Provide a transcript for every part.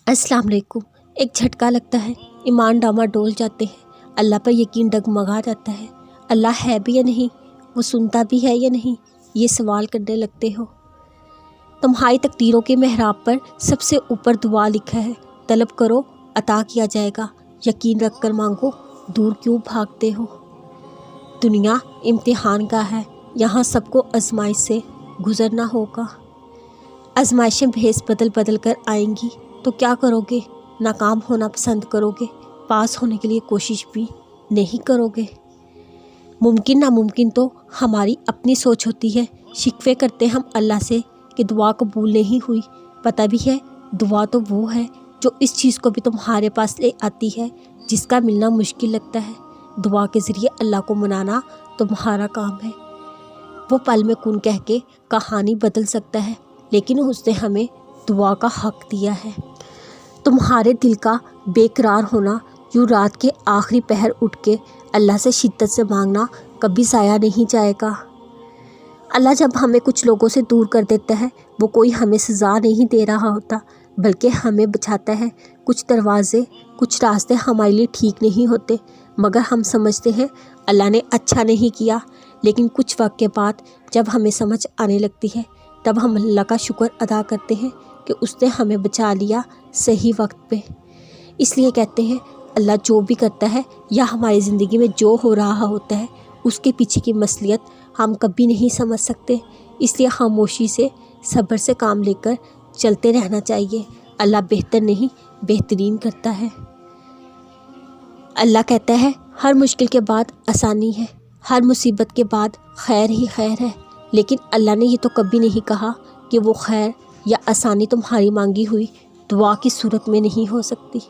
अस्सलाम वालेकुम। एक झटका लगता है, ईमान डामाडोल जाते हैं, अल्लाह पर यकीन डगमगा जाता है। अल्लाह है भी या नहीं, वो सुनता भी है या नहीं, ये सवाल करने लगते हो। तुम्हारी तकदीरों के मेहराब पर सबसे ऊपर दुआ लिखा है, तलब करो अता किया जाएगा, यकीन रख कर मांगो, दूर क्यों भागते हो। दुनिया इम्तिहान का है, यहाँ सबको आजमाइश से गुजरना होगा। आजमाइशें भेस बदल बदल कर आएंगी तो क्या करोगे? नाकाम होना पसंद करोगे, पास होने के लिए कोशिश भी नहीं करोगे। मुमकिन नामुमकिन तो हमारी अपनी सोच होती है। शिकवे करते हम अल्लाह से कि दुआ कबूल नहीं हुई। पता भी है दुआ तो वो है जो इस चीज़ को भी तुम्हारे पास ले आती है जिसका मिलना मुश्किल लगता है। दुआ के ज़रिए अल्लाह को मनाना तुम्हारा काम है। वो पल में कुन कह के कहानी बदल सकता है, लेकिन उसने हमें दुआ का हक दिया है। तुम्हारे दिल का बेकरार होना, यूँ रात के आखिरी पहर उठ के अल्लाह से शिद्दत से मांगना कभी ज़ाया नहीं जाएगा। अल्लाह जब हमें कुछ लोगों से दूर कर देता है, वो कोई हमें सज़ा नहीं दे रहा होता, बल्कि हमें बचाता है। कुछ दरवाज़े, कुछ रास्ते हमारे लिए ठीक नहीं होते, मगर हम समझते हैं अल्लाह ने अच्छा नहीं किया। लेकिन कुछ वक्त के बाद जब हमें समझ आने लगती है, तब हम अल्लाह का शुक्र अदा करते हैं कि उसने हमें बचा लिया सही वक्त पे। इसलिए कहते हैं अल्लाह जो भी करता है या हमारी ज़िंदगी में जो हो रहा होता है, उसके पीछे की मसलियत हम कभी नहीं समझ सकते। इसलिए खामोशी से सब्र से काम लेकर चलते रहना चाहिए। अल्लाह बेहतर नहीं बेहतरीन करता है। अल्लाह कहता है हर मुश्किल के बाद आसानी है, हर मुसीबत के बाद खैर ही खैर है। लेकिन अल्लाह ने ये तो कभी नहीं कहा कि वो खैर या आसानी तुम्हारी मांगी हुई दुआ की सूरत में नहीं हो सकती।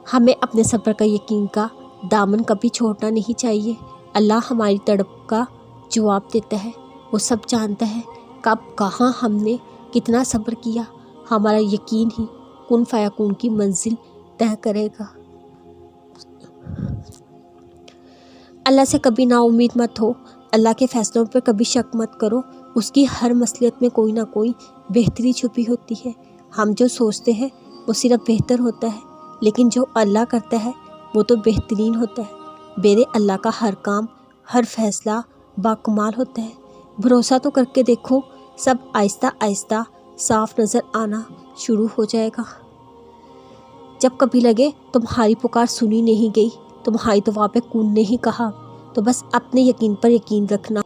हमें अपने सब्र का यकीन का दामन कभी छोड़ना नहीं चाहिए। अल्लाह हमारी तड़प का जवाब देता है। वो सब जानता है कब कहाँ हमने कितना सब्र किया। हमारा यकीन ही कुन फयाकुन की मंजिल तय करेगा। अल्लाह से कभी नाउम्मीद मत हो। अल्लाह के फैसलों पर कभी शक मत करो। उसकी हर मसलियत में कोई ना कोई बेहतरी छुपी होती है। हम जो सोचते हैं वो सिर्फ बेहतर होता है, लेकिन जो अल्लाह करता है वो तो बेहतरीन होता है। मेरे अल्लाह का हर काम, हर फैसला बाकमाल होता है। भरोसा तो करके देखो, सब आहिस्ता आहिस्ता साफ नज़र आना शुरू हो जाएगा। जब कभी लगे तुम्हारी पुकार सुनी नहीं गई, तुम्हारी दुआ पे कून नहीं कहा, तो बस अपने यकीन पर यकीन रखना।